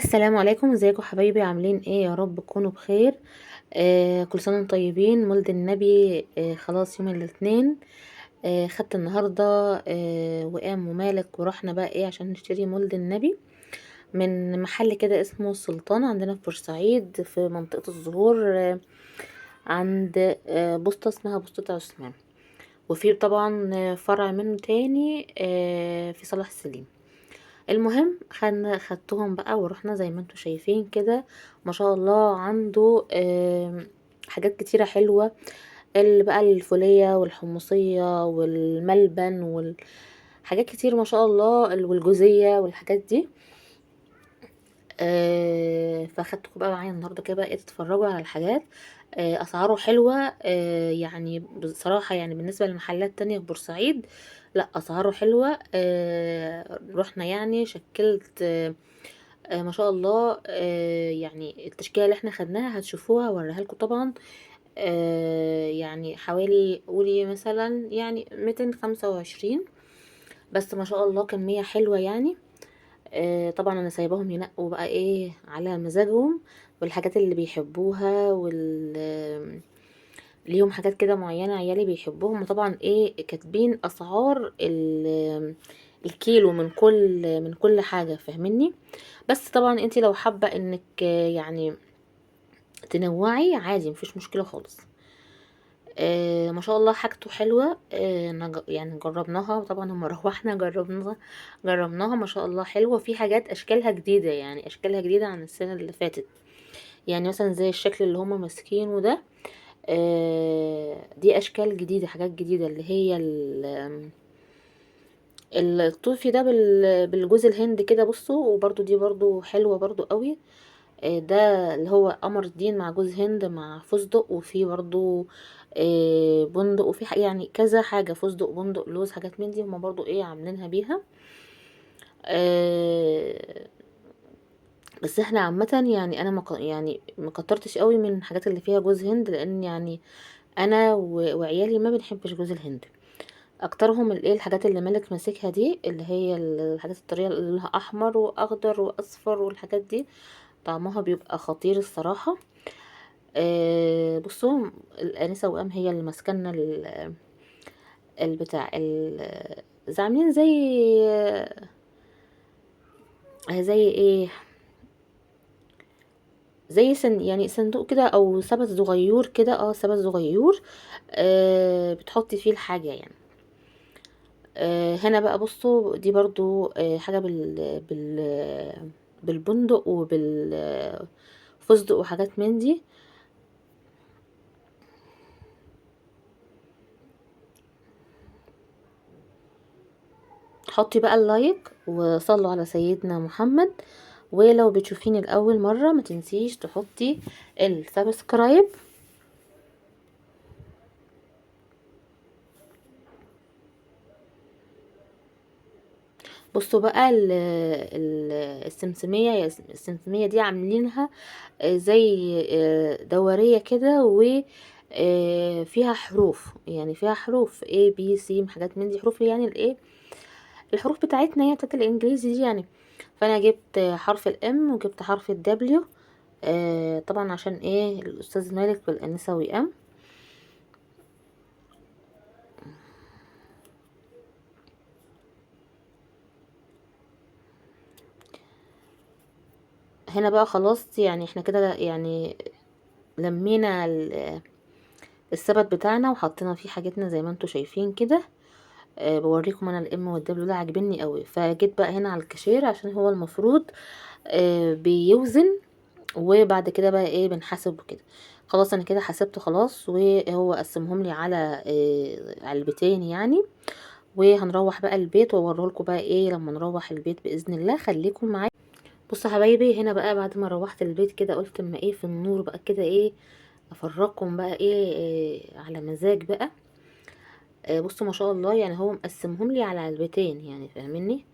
السلام عليكم، ازيكم حبايبي؟ عاملين ايه؟ يا رب تكونوا بخير. كل سنه وانتم طيبين. مولد النبي خلاص يوم الاثنين. خدت النهارده وقام ومالك ورحنا بقى ايه عشان نشتري مولد النبي من محل كده اسمه السلطان عندنا في بورسعيد في منطقه الزهور، عند بوسطه اسمها بوسطه عثمان. وفي طبعا فرع منه تاني في صلاح سليم. المهم خدتهم بقى ورحنا زي ما انتوا شايفين كده. ما شاء الله عنده حاجات كتيرة حلوة، اللي بقى الفولية والحمصية والملبن والحاجات كتير ما شاء الله، والجوزية والحاجات دي. فاخدتكم بقى معايا النهارده كده بقى ايه تتفرجوا على الحاجات. اسعاره حلوه، يعني بصراحه يعني بالنسبه لمحلات تانية في بورسعيد، لا اسعاره حلوه. رحنا يعني شكلت ما شاء الله. يعني التشكيله اللي احنا خدناها هتشوفوها هوريها لكم طبعا. يعني حوالي قولي مثلا يعني 225، بس ما شاء الله كميه حلوه يعني. طبعا انا سايباهم ينقوا بقى ايه على مزاجهم، والحاجات اللي بيحبوها ليهم حاجات كده معينة عيالي بيحبوهم. وطبعا ايه كاتبين اسعار الكيلو من كل حاجة، فاهميني؟ بس طبعا انتي لو حابة انك يعني تنوعي عادي، مفيش مشكلة خالص. ما شاء الله حاجته حلوة. يعني جربناها طبعا لما روحنا جربناها ما شاء الله حلوة. في حاجات اشكالها جديدة، يعني اشكالها جديدة عن السنة اللي فاتت. يعني مثلا زي الشكل اللي هما ماسكينه ده. دي اشكال جديدة، حاجات جديدة اللي هي الطوفي ده بالجوز الهند كده بصوا. وبرضو دي برضو حلوة برضو قوي. ده اللي هو قمر الدين مع جوز هند مع فستق، وفي برضو بندق، وفي يعني كذا حاجة، فستق بندق لوز حاجات من دي هما برضو ايه عاملينها بيها. آه، بس احنا عامة يعني انا يعني ما كترتش قوي من الحاجات اللي فيها جوز هند، لان يعني انا وعيالي ما بنحبش جوز الهند. اكترهم الايه الحاجات اللي مالك ماسكها دي، اللي هي الحاجات الطريه اللي لونها احمر واخضر واصفر والحاجات دي، طعمها بيبقى خطير الصراحه. بصوا، الانسه وام هي اللي ماسكنا البتاع زي عاملين زي ايه، زي يعني صندوق كده او سبت صغير كده، سبت صغير. بتحطي فيه الحاجه يعني. هنا بقى بصوا دي برضو حاجة بالبندق وبالفستق وحاجات من دي. حطي بقى اللايك وصلوا على سيدنا محمد. ولو بتشوفيني لأول مرة ما تنسيش تحطي السبسكرايب. بصوا بقى السمسمية دي عاملينها زي دورية كده، و فيها حروف، يعني فيها حروف A B C حاجات من دي، حروف يعني الايه الحروف بتاعتنا هي بتاعت الانجليزي دي يعني. فانا جبت حرف الام وجبت حرف الدبليو. طبعا عشان ايه الاستاذ مالك والانسه وئام. هنا بقى خلاص يعني احنا كده يعني لمينا السبت بتاعنا وحطينا فيه حاجتنا زي ما انتوا شايفين كده. بوريكم انا الام والدبليو ده عاجبني قوي. فجيت بقى هنا على الكاشير عشان هو المفروض بيوزن، وبعد كده بقى ايه بنحاسب وكده. خلاص انا كده حسبته خلاص، وهو قسمهم لي على علبتين يعني. وهنروح بقى البيت واوريه لكم بقى ايه لما نروح البيت باذن الله. خليكم معايا. بصوا يا حبايبي، هنا بقى بعد ما روحت البيت كده قلت اما ايه في النور بقى كده ايه افرجكم بقى إيه على مزاج بقى. بصوا ما شاء الله يعني هو مقسمهم لي على علبتين يعني، فاهميني؟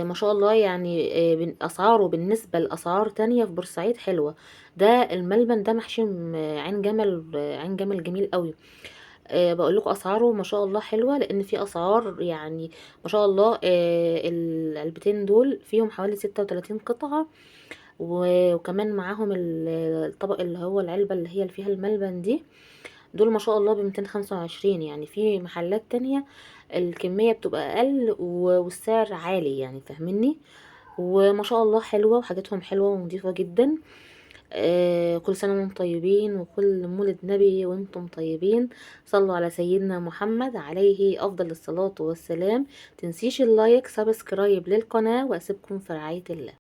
ما شاء الله يعني. اسعاره بالنسبه لاسعار تانية في بورسعيد حلوه. ده الملبن ده محشي عين جمل، عين جمل جميل قوي. بقول لكم اسعاره ما شاء الله حلوه، لان في اسعار يعني ما شاء الله. العلبتين دول فيهم حوالي 36 قطعه، وكمان معاهم الطبق اللي هو العلبه اللي هي اللي فيها الملبن دي، دول ما شاء الله ب225. يعني في محلات تانية الكميه بتبقى اقل والسعر عالي، يعني فاهميني. وما شاء الله حلوه، وحاجاتهم حلوه ونضيفه جدا. كل سنة وانتم طيبين، وكل مولد نبي وانتم طيبين. صلوا على سيدنا محمد عليه أفضل الصلاة والسلام. تنسيش اللايك، سبسكرايب للقناة، وأسيبكم في رعاية الله.